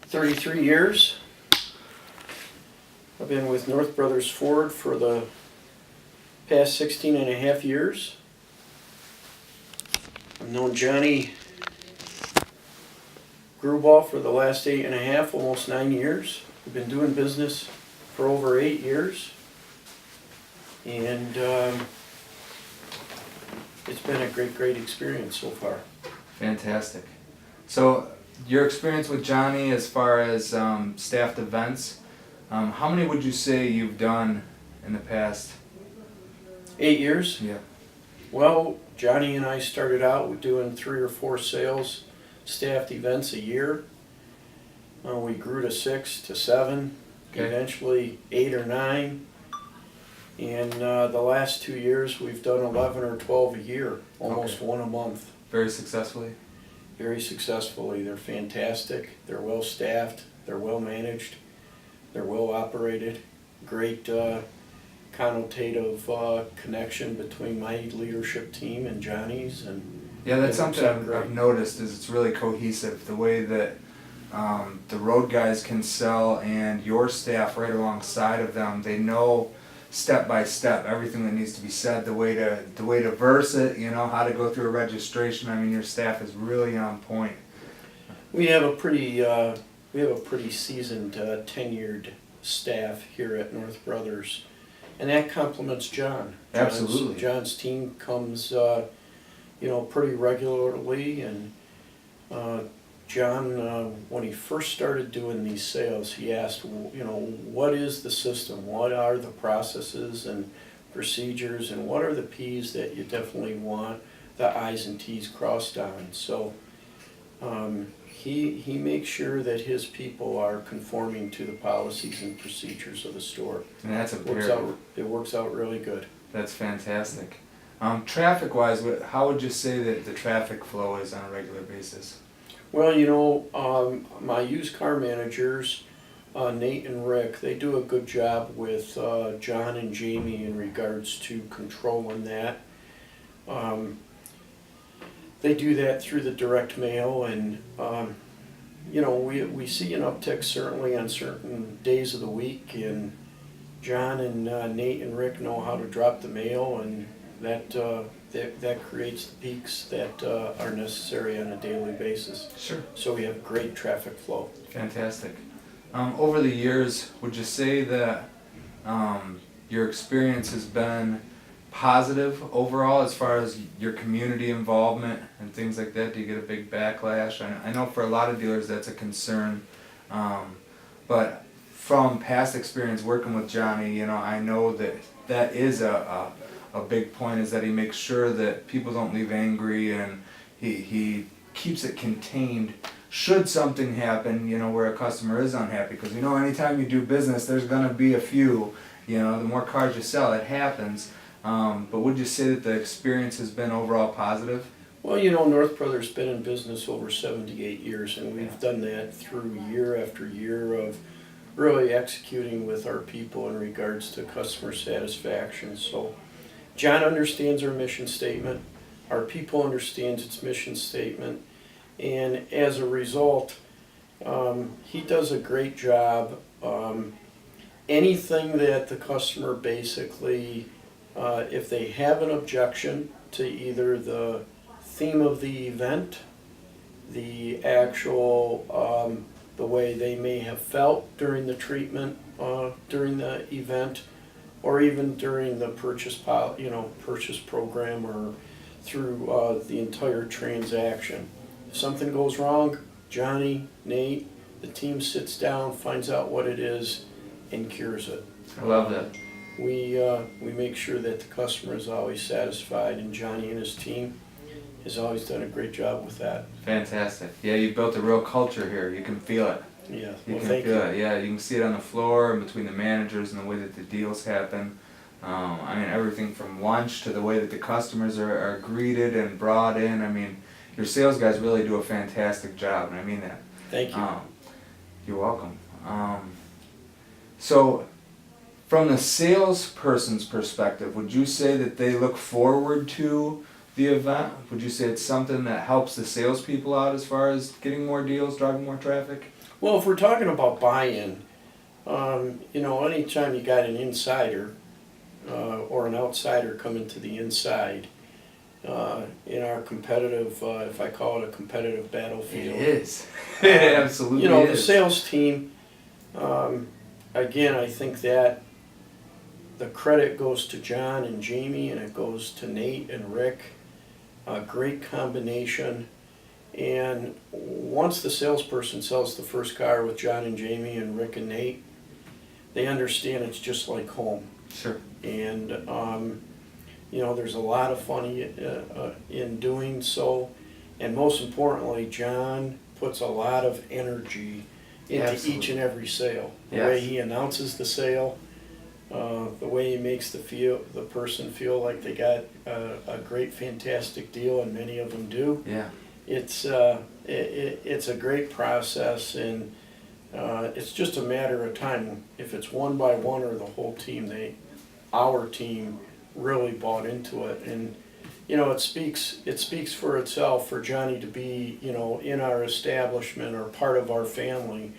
33 years. I've been with North Brothers Ford for the past 16 and a half years. I've known Johnny Gruball for the last 8.5, almost 9 years. We've been doing business for over 8 years. And it's been a great experience so far. Fantastic. So your experience with Johnny as far as staffed events, how many would you say you've done in the past? 8 years? Yeah. Well, Johnny and I started out with doing 3 or 4 sales staffed events a year. We grew to 6 to 7, Okay. eventually 8 or 9. And the last 2 years we've done 11 or 12 a year, almost Okay. one a month. Very successfully? Very successfully. They're fantastic. They're well staffed. They're well managed. They're well operated. Great connotative connection between my leadership team and Johnny's. And Yeah, that's it something works out I've great. noticed is it's really cohesive. The way that the road guys can sell and your staff right alongside of them, they know step by step everything that needs to be said, the way to verse it, you know, how to go through a registration. I mean, your staff is really on point. We have a pretty seasoned, tenured staff here at North Brothers, and that complements John. Absolutely. John's team comes, pretty regularly, and John, when he first started doing these sales, he asked, what is the system? What are the processes and procedures, and what are the P's that you definitely want the I's and T's crossed on? So he makes sure that his people are conforming to the policies and procedures of the store. And that's It works out really good. That's fantastic. Traffic-wise, how would you say that the traffic flow is on a regular basis? Well, my used car managers, Nate and Rick, they do a good job with John and Jamie in regards to controlling that. They do that through the direct mail, and we see an uptick certainly on certain days of the week, and John and Nate and Rick know how to drop the mail, and that creates the peaks that are necessary on a daily basis. Sure. So we have great traffic flow. Fantastic. Over the years, would you say that your experience has been positive overall as far as your community involvement and things like that? Do you get a big backlash? I know for a lot of dealers that's a concern, but from past experience working with Johnny, I know that is a big point, is that he makes sure that people don't leave angry, and he keeps it contained should something happen, where a customer is unhappy, because anytime you do business there's going to be a few, the more cars you sell, it happens. But would you say that the experience has been overall positive? Well, North Brothers been in business over 78 years, and we've done that through year after year of really executing with our people in regards to customer satisfaction. So John understands our mission statement, our people understands its mission statement, and as a result, he does a great job. Anything that the customer basically, if they have an objection to either the theme of the event, the actual, the way they may have felt during the treatment, during the event, or even during the purchase program, or through the entire transaction. If something goes wrong, Johnny, Nate, the team sits down, finds out what it is, and cures it. I love that. We make sure that the customer is always satisfied, and Johnny and his team has always done a great job with that. Fantastic. Yeah, you built a real culture here. You can feel it. Yeah, You can feel it. Yeah, you can see it on the floor and between the managers and the way that the deals happen. Everything from lunch to the way that the customers are greeted and brought in. Your sales guys really do a fantastic job, and I mean that. Thank you. You're welcome. So, from the salesperson's perspective, would you say that they look forward to the event? Would you say it's something that helps the salespeople out as far as getting more deals, driving more traffic? Well, if we're talking about buy-in, you know, anytime you got an insider or an outsider coming to the inside, in our competitive, if I call it a competitive battlefield. It is. It absolutely You know, is. the sales team, again, I think that the credit goes to John and Jamie, and it goes to Nate and Rick. A great combination. And once the salesperson sells the first car with John and Jamie and Rick and Nate, they understand it's just like home. Sure. And you know, there's a lot of fun in doing so. And most importantly, John puts a lot of energy into Absolutely. each and every sale. The Yes. way he announces the sale, the way he makes the person feel like they got a great, fantastic deal, and many of them do. Yeah. It's it's a great process, and it's just a matter of time. If it's one by one or the whole team, our team really bought into it, and you know, it speaks for itself for Johnny to be, you know, in our establishment or part of our family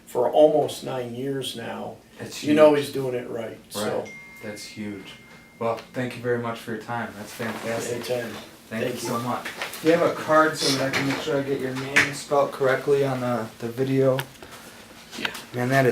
for almost 9 years now. That's You huge. know he's doing it right. So Right. That's huge. Well, thank you very much for your time. That's fantastic. anytime. Thank you Thank so much. Do you have a card so that I can make sure I get your name spelled correctly on the video? Yeah. Man, that is